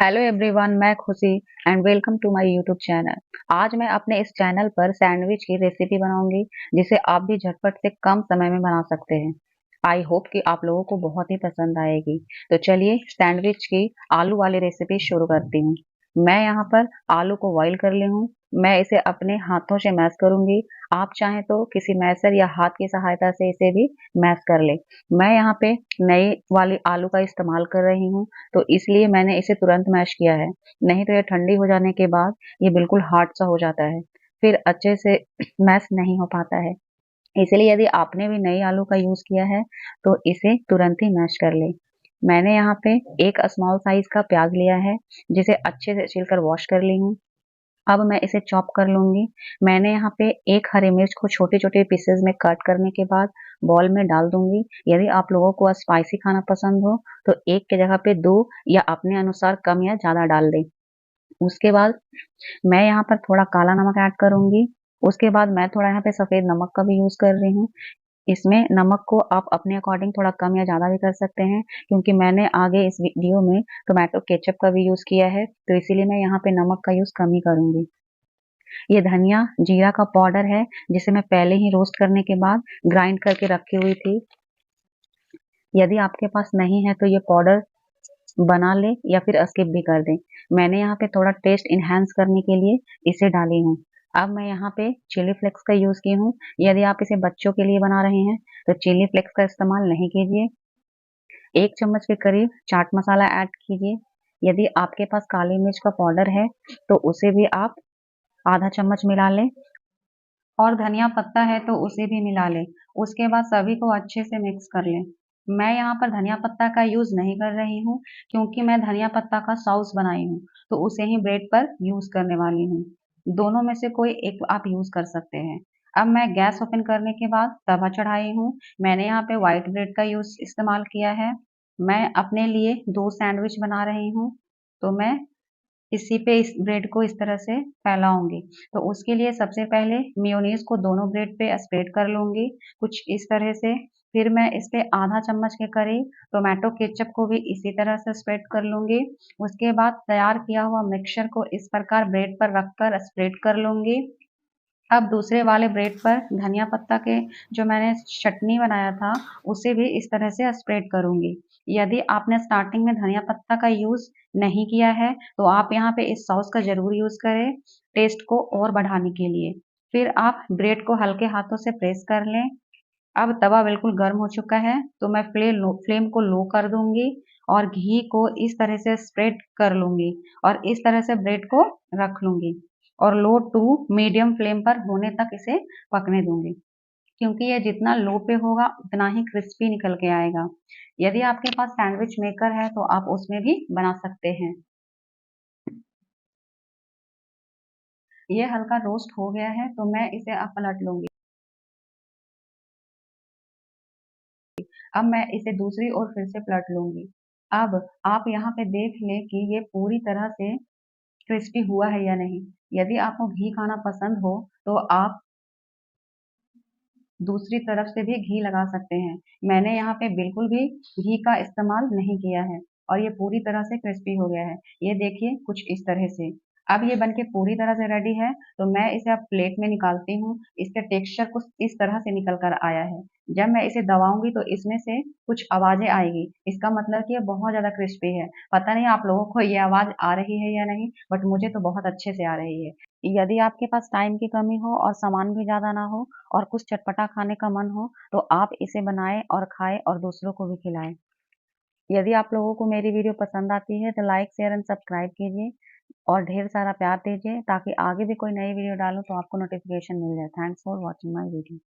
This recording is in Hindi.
हेलो एवरीवन, मैं Khushi and welcome to my YouTube channel. आज मैं अपने इस चैनल पर सैंडविच की रेसिपी बनाऊंगी जिसे आप भी झटपट से कम समय में बना सकते हैं। आई होप कि आप लोगों को बहुत ही पसंद आएगी। तो चलिए सैंडविच की आलू वाली रेसिपी शुरू करती हूँ। मैं यहाँ पर आलू को बॉईल कर ली हूँ। मैं इसे अपने हाथों से मैश करूंगी। आप चाहें तो किसी मैशर या हाथ की सहायता से इसे भी मैश कर ले। मैं यहाँ पे नई वाली आलू का इस्तेमाल कर रही हूँ, तो इसलिए मैंने इसे तुरंत मैश किया है। नहीं तो ये ठंडी हो जाने के बाद ये बिल्कुल हार्ड सा हो जाता है, फिर अच्छे से मैश नहीं हो पाता है। इसलिए यदि आपने भी नई आलू का यूज़ किया है, तो इसे तुरंत ही मैश कर लें। मैंने यहाँ पे एक स्मॉल साइज़ का प्याज़ लिया है, जिसे अच्छे से छीलकर वॉश कर ली हूँ। अब मैं इसे चॉप कर लूँगी। मैंने यहाँ पे एक हरी मिर्च को छोटे-छोटे पीसेज़ में कट करने के बाद बाउल में डाल दूँगी। यदि आप लोगों को स्पाइसी खाना पसंद हो, तो 1 की जगह पे 2 या अपने अनुसार कम या ज़्यादा डाल दें। उसके बाद मैं यहाँ पर थोड़ा काला नमक ऐड करूँगी। उसके बाद मैं थोड़ा यहाँ पे सफ़ेद नमक का भी यूज़ कर रही हूँ। इसमें नमक को आप अपने अकॉर्डिंग थोड़ा कम या ज़्यादा भी कर सकते हैं, क्योंकि मैंने आगे इस वीडियो में टोमेटो केचअप का भी यूज़ किया है, तो इसीलिए मैं यहाँ पे नमक का यूज़ कम ही करूँगी। ये धनिया जीरा का पाउडर है, जिसे मैं पहले ही रोस्ट करने के बाद ग्राइंड करके रखी हुई थी। यदि आपके पास नहीं है तो ये पाउडर बना लें या फिर स्किप भी कर दें। मैंने यहाँ पे थोड़ा टेस्ट एनहांस करने के लिए इसे डाली हूँ। अब मैं यहाँ पे चिली फ्लेक्स का यूज़ की हूँ। यदि आप इसे बच्चों के लिए बना रहे हैं तो चिली फ्लेक्स का इस्तेमाल नहीं कीजिए। 1 चम्मच के करीब चाट मसाला ऐड कीजिए। यदि आपके पास काली मिर्च का पाउडर है तो उसे भी आप आधा चम्मच मिला लें, और धनिया पत्ता है तो उसे भी मिला लें। उसके बाद सभी को अच्छे से मिक्स कर लें। मैं यहाँ पर धनिया पत्ता का यूज़ नहीं कर रही हूँ, क्योंकि मैं धनिया पत्ता का सॉस बनाई हूँ, तो उसे ही ब्रेड पर यूज़ करने वाली हूँ। दोनों में से कोई एक आप यूज़ कर सकते हैं। अब मैं गैस ओपन करने के बाद तवा चढ़ाई हूँ। मैंने यहाँ पे व्हाइट ब्रेड का यूज़ इस्तेमाल किया है। मैं अपने लिए 2 सैंडविच बना रही हूँ, तो मैं इसी पे इस ब्रेड को इस तरह से फैलाऊँगी। तो उसके लिए सबसे पहले मेयोनीज़ को दोनों ब्रेड पे स्प्रेड कर लूँगी, कुछ इस तरह से। फिर मैं इस पे आधा चम्मच के करीब टोमेटो केचअप को भी इसी तरह से स्प्रेड कर लूँगी। उसके बाद तैयार किया हुआ मिक्सचर को इस प्रकार ब्रेड पर रखकर स्प्रेड कर लूँगी। अब दूसरे वाले ब्रेड पर धनिया पत्ता के जो मैंने चटनी बनाया था, उसे भी इस तरह से स्प्रेड करूँगी। यदि आपने स्टार्टिंग में धनिया पत्ता का यूज़ नहीं किया है, तो आप यहाँ पे इस सॉस का ज़रूर यूज़ करें, टेस्ट को और बढ़ाने के लिए। फिर आप ब्रेड को हल्के हाथों से प्रेस कर लें। अब तवा बिल्कुल गर्म हो चुका है, तो मैं फ्लेम को लो कर दूँगी और घी को इस तरह से स्प्रेड कर लूँगी और इस तरह से ब्रेड को रख लूँगी और लो टू मीडियम फ्लेम पर होने तक इसे पकने दूँगी, क्योंकि ये जितना लो पे होगा उतना ही क्रिस्पी निकल के आएगा। यदि आपके पास सैंडविच मेकर है तो आप उसमें भी बना सकते हैं। ये हल्का रोस्ट हो गया है, तो मैं इसे अब पलट लूँगी। अब मैं इसे दूसरी ओर फिर से पलट लूँगी। अब आप यहाँ पे देख लें कि ये पूरी तरह से क्रिस्पी हुआ है या नहीं। यदि आपको घी खाना पसंद हो, तो आप दूसरी तरफ से भी घी लगा सकते हैं। मैंने यहाँ पे बिल्कुल भी घी का इस्तेमाल नहीं किया है और ये पूरी तरह से क्रिस्पी हो गया है। ये देखिए कुछ इस तरह से। अब ये बनके पूरी तरह से रेडी है, तो मैं इसे अब प्लेट में निकालती हूँ। इसका टेक्सचर कुछ इस तरह से निकल कर आया है। जब मैं इसे दबाऊँगी तो इसमें से कुछ आवाज़ें आएगी। इसका मतलब कि ये बहुत ज़्यादा क्रिस्पी है। पता नहीं आप लोगों को ये आवाज़ आ रही है या नहीं, बट मुझे तो बहुत अच्छे से आ रही है। यदि आपके पास टाइम की कमी हो और सामान भी ज़्यादा ना हो और कुछ चटपटा खाने का मन हो, तो आप इसे बनाएँ और खाएँ और दूसरों को भी खिलाएँ। यदि आप लोगों को मेरी वीडियो पसंद आती है तो लाइक, शेयर एंड सब्सक्राइब कीजिए और ढेर सारा प्यार दीजिए, ताकि आगे भी कोई नई वीडियो डालूँ तो आपको नोटिफ़िकेशन मिल जाए। Thanks for watching my video.